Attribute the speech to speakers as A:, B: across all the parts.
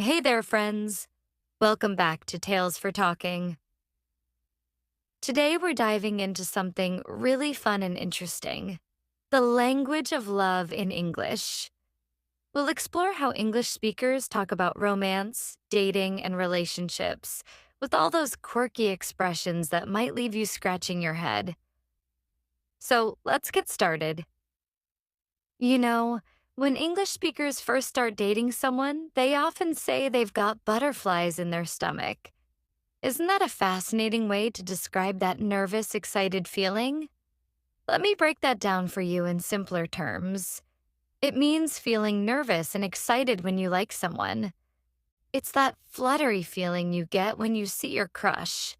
A: Hey there, friends. Welcome back to Tales for Talking. Today we're diving into something really fun and interesting, the language of love in English. We'll explore how English speakers talk about romance, dating, and relationships, with all those quirky expressions that might leave you scratching your head. So let's get started. You know, when English speakers first start dating someone, they often say they've got butterflies in their stomach. Isn't that a fascinating way to describe that nervous, excited feeling? Let me break that down for you in simpler terms. It means feeling nervous and excited when you like someone. It's that fluttery feeling you get when you see your crush.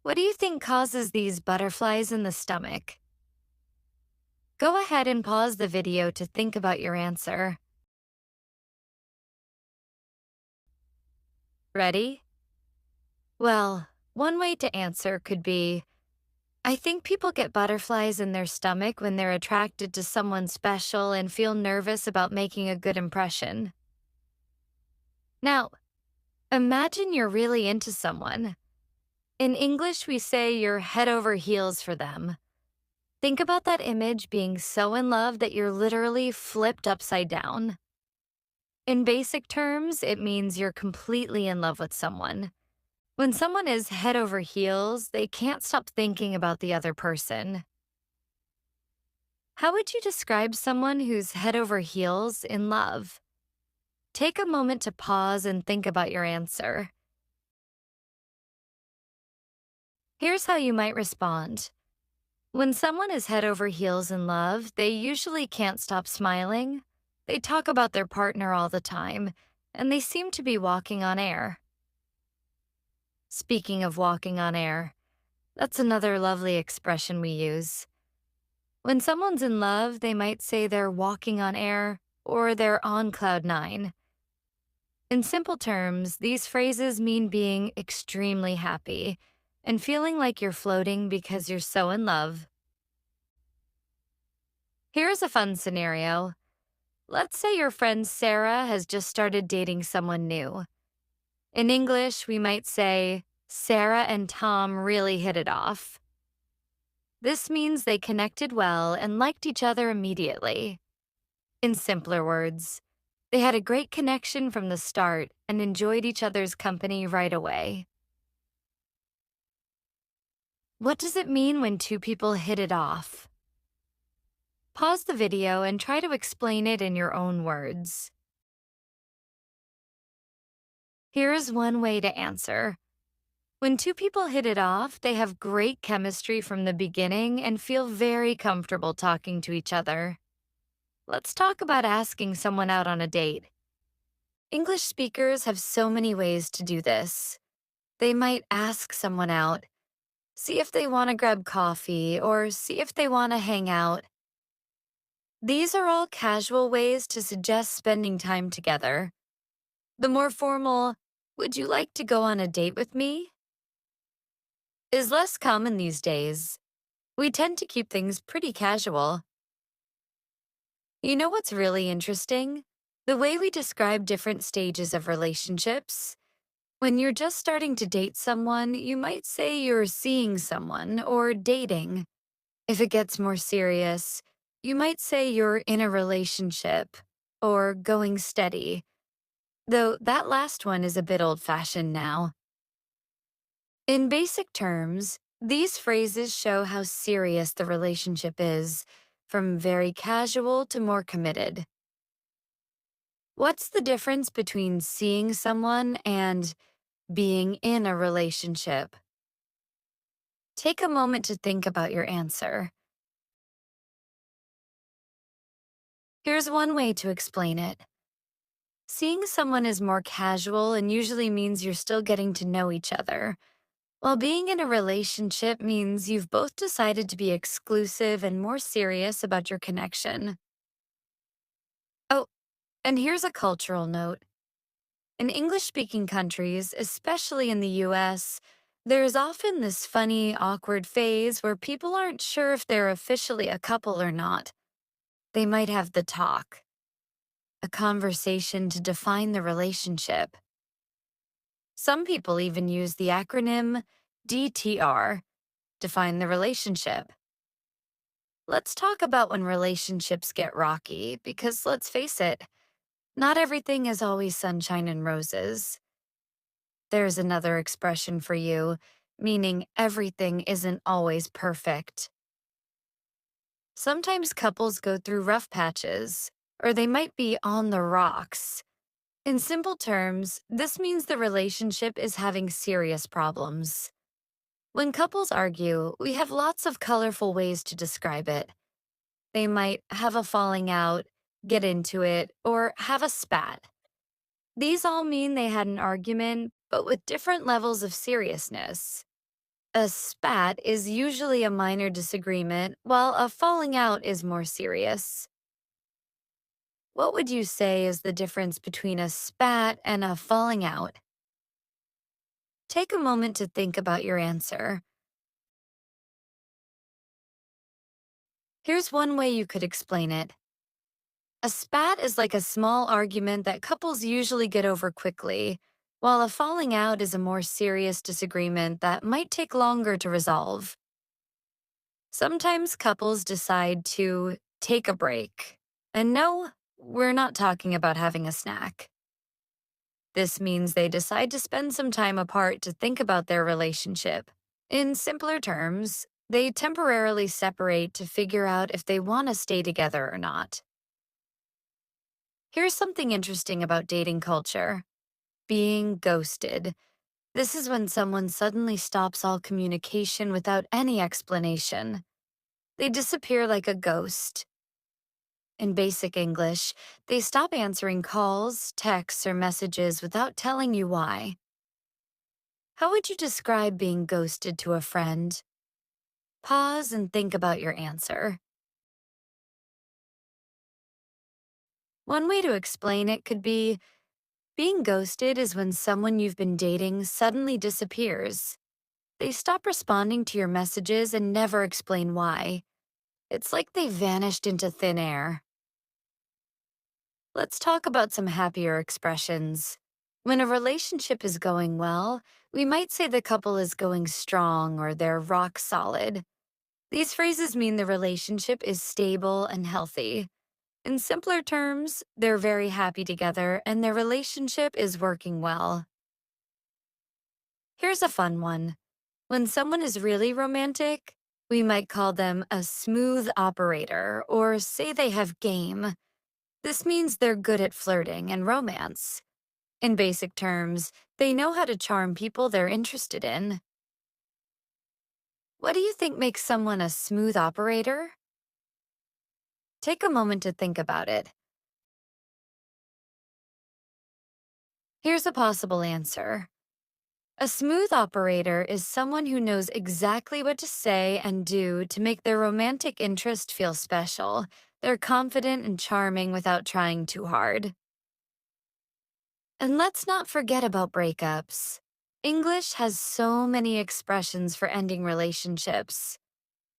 A: What do you think causes these butterflies in the stomach? Go ahead and pause the video to think about your answer. Ready? Well, one way to answer could be, I think people get butterflies in their stomach when they're attracted to someone special and feel nervous about making a good impression. Now, imagine you're really into someone. In English, we say you're head over heels for them. Think about that image being so in love that you're literally flipped upside down. In basic terms, it means you're completely in love with someone. When someone is head over heels, they can't stop thinking about the other person. How would you describe someone who's head over heels in love? Take a moment to pause and think about your answer. Here's how you might respond. When someone is head over heels in love, they usually can't stop smiling. They talk about their partner all the time, and they seem to be walking on air. Speaking of walking on air, that's another lovely expression we use. When someone's in love, they might say they're walking on air or they're on cloud nine. In simple terms, these phrases mean being extremely happy and feeling like you're floating because you're so in love. Here's a fun scenario. Let's say your friend Sarah has just started dating someone new. In English, we might say, Sarah and Tom really hit it off. This means they connected well and liked each other immediately. In simpler words, they had a great connection from the start and enjoyed each other's company right away. What does it mean when two people hit it off? Pause the video and try to explain it in your own words. Here's one way to answer. When two people hit it off, they have great chemistry from the beginning and feel very comfortable talking to each other. Let's talk about asking someone out on a date. English speakers have so many ways to do this. They might ask someone out, see if they want to grab coffee, or see if they want to hang out. These are all casual ways to suggest spending time together. The more formal, would you like to go on a date with me? Is less common these days. We tend to keep things pretty casual. You know what's really interesting? The way we describe different stages of relationships. When you're just starting to date someone, you might say you're seeing someone or dating. If it gets more serious, you might say you're in a relationship or going steady, though that last one is a bit old-fashioned now. In basic terms, these phrases show how serious the relationship is, from very casual to more committed. What's the difference between seeing someone and being in a relationship? Take a moment to think about your answer. Here's one way to explain it. Seeing someone is more casual and usually means you're still getting to know each other, while being in a relationship means you've both decided to be exclusive and more serious about your connection. Oh, and here's a cultural note. In English-speaking countries, especially in the US, there's often this funny, awkward phase where people aren't sure if they're officially a couple or not. They might have the talk. a conversation to define the relationship. Some people even use the acronym DTR, define the relationship. Let's talk about when relationships get rocky, because let's face it, not everything is always sunshine and roses. There's another expression for you, meaning everything isn't always perfect. Sometimes couples go through rough patches, or they might be on the rocks. In simple terms, this means the relationship is having serious problems. When couples argue, we have lots of colorful ways to describe it. They might have a falling out, get into it, or have a spat. These all mean they had an argument, but with different levels of seriousness. A spat is usually a minor disagreement, while a falling out is more serious. What would you say is the difference between a spat and a falling out? Take a moment to think about your answer. Here's one way you could explain it. A spat is like a small argument that couples usually get over quickly, while a falling out is a more serious disagreement that might take longer to resolve. Sometimes couples decide to take a break. And no, we're not talking about having a snack. This means they decide to spend some time apart to think about their relationship. In simpler terms, they temporarily separate to figure out if they want to stay together or not. Here's something interesting about dating culture: being ghosted. This is when someone suddenly stops all communication without any explanation. They disappear like a ghost. In basic English, they stop answering calls, texts, or messages without telling you why. How would you describe being ghosted to a friend? Pause and think about your answer. One way to explain it could be: being ghosted is when someone you've been dating suddenly disappears. They stop responding to your messages and never explain why. It's like they vanished into thin air. Let's talk about some happier expressions. When a relationship is going well, we might say the couple is going strong or they're rock solid. These phrases mean the relationship is stable and healthy. In simpler terms, they're very happy together and their relationship is working well. Here's a fun one. When someone is really romantic, we might call them a smooth operator or say they have game. This means they're good at flirting and romance. In basic terms, they know how to charm people they're interested in. What do you think makes someone a smooth operator? Take a moment to think about it. Here's a possible answer. A smooth operator is someone who knows exactly what to say and do to make their romantic interest feel special. They're confident and charming without trying too hard. And let's not forget about breakups. English has so many expressions for ending relationships: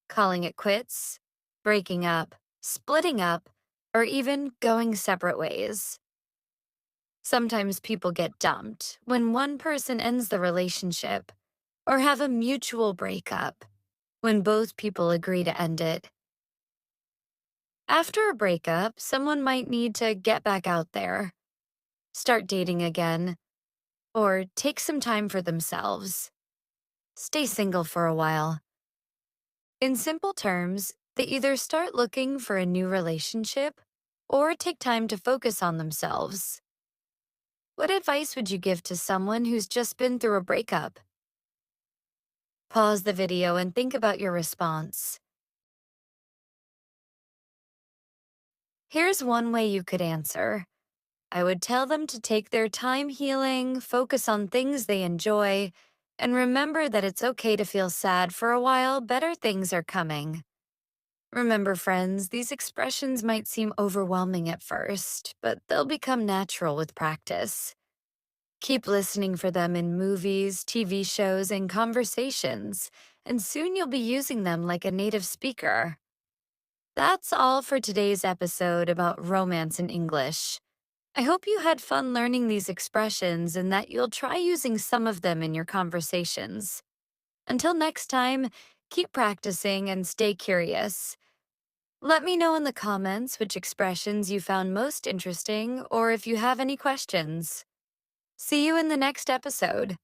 A: calling it quits, breaking up, splitting up, or even going separate ways. Sometimes people get dumped when one person ends the relationship, or have a mutual breakup when both people agree to end it. After a breakup, someone might need to get back out there, start dating again, or take some time for themselves. Stay single for a while. In simple terms, they either start looking for a new relationship or take time to focus on themselves. What advice would you give to someone who's just been through a breakup? Pause the video and think about your response. Here's one way you could answer. I would tell them to take their time healing, focus on things they enjoy, and remember that it's okay to feel sad for a while. Better things are coming. Remember, friends, these expressions might seem overwhelming at first, but they'll become natural with practice. Keep listening for them in movies, TV shows, and conversations, and soon you'll be using them like a native speaker. That's all for today's episode about romance in English. I hope you had fun learning these expressions and that you'll try using some of them in your conversations. Until next time, keep practicing and stay curious. Let me know in the comments which expressions you found most interesting or if you have any questions. See you in the next episode.